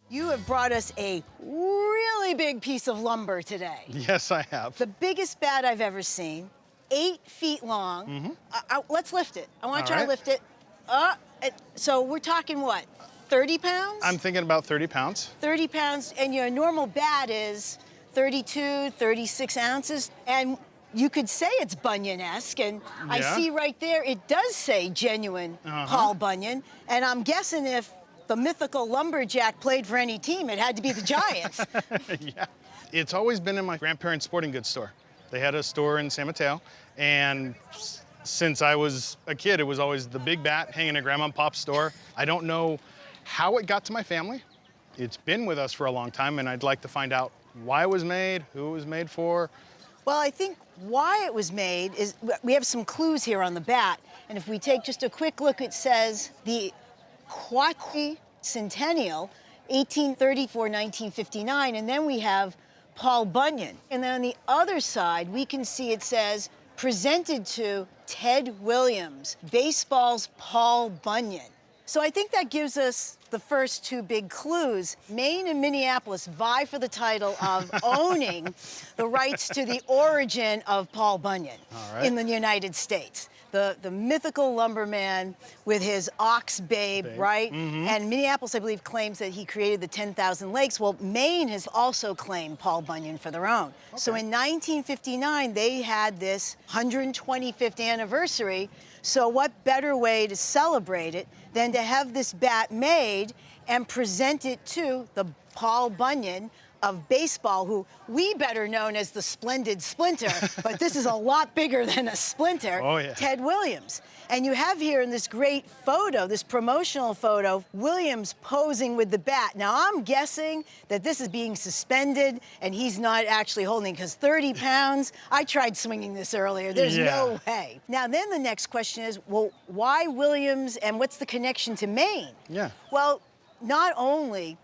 You have brought us a really big piece of lumber today. Yes, I have. The biggest bat I've ever seen, 8 feet long. Let's lift it. I want to try to lift it. So we're talking what, 30 pounds? I'm thinking about 30 pounds. 30 pounds, and your normal bat is 32, 36 ounces. And you could say it's Bunyan-esque, and I see right there, it does say genuine Paul Bunyan. And I'm guessing if the mythical lumberjack played for any team, it had to be the Giants. Yeah. It's always been in my grandparents' sporting goods store. They had a store in San Mateo, and since I was a kid, it was always the big bat hanging in Grandma and Pop's store. I don't know how it got to my family. It's been with us for a long time, and I'd like to find out why it was made, who it was made for. Well, I think why it was made is, we have some clues here on the bat, and if we take just a quick look, it says the Quadricentennial, 1834-1959, and then we have Paul Bunyan. And then on the other side, we can see it says, presented to Ted Williams, baseball's Paul Bunyan. So I think that gives us the first 2 big clues. Maine and Minneapolis vie for the title of owning the rights to the origin of Paul Bunyan in the United States. The mythical lumberman with his ox babe, right? And Minneapolis, I believe, claims that he created the 10,000 lakes. Well, Maine has also claimed Paul Bunyan for their own. So in 1959, they had this 125th anniversary. So what better way to celebrate it than to have this bat made and present it to the Paul Bunyan of baseball, who we better known as the Splendid Splinter, but this is a lot bigger than a splinter, Ted Williams. And you have here in this great photo, this promotional photo, Williams posing with the bat. Now, I'm guessing that this is being suspended and he's not actually holding, because 30 pounds, I tried swinging this earlier, there's no way. Now, then the next question is, well, why Williams and what's the connection to Maine? Well, not only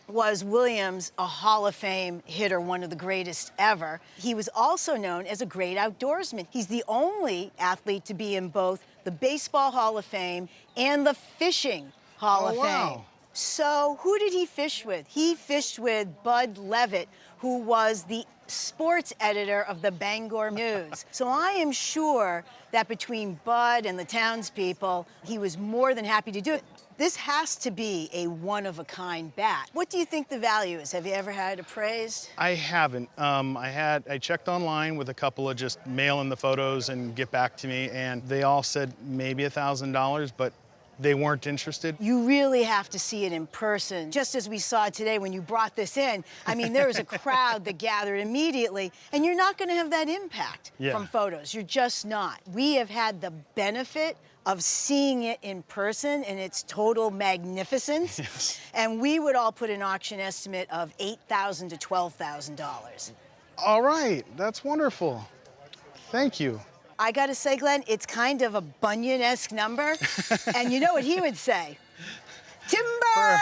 was Williams a Hall of Fame hitter, one of the greatest ever, he was also known as a great outdoorsman. He's the only athlete to be in both the Baseball Hall of Fame and the Fishing Hall of Fame. So who did he fish with? He fished with Bud Levitt, who was the sports editor of the Bangor News. So I am sure that between Bud and the townspeople, he was more than happy to do it. This has to be a one-of-a-kind bat. What do you think the value is? Have you ever had it appraised? I haven't. I checked online with a couple of just mail in the photos and get back to me, and they all said maybe $1,000, but they weren't interested. You really have to see it in person. Just as we saw today when you brought this in, I mean, there was a crowd that gathered immediately, and you're not gonna have that impact from photos. You're just not. We have had the benefit of seeing it in person in its total magnificence. And we would all put an auction estimate of $8,000 to $12,000. All right, that's wonderful. Thank you. I gotta say, Glenn, it's kind of a Bunyan-esque number. And you know what he would say? Timber!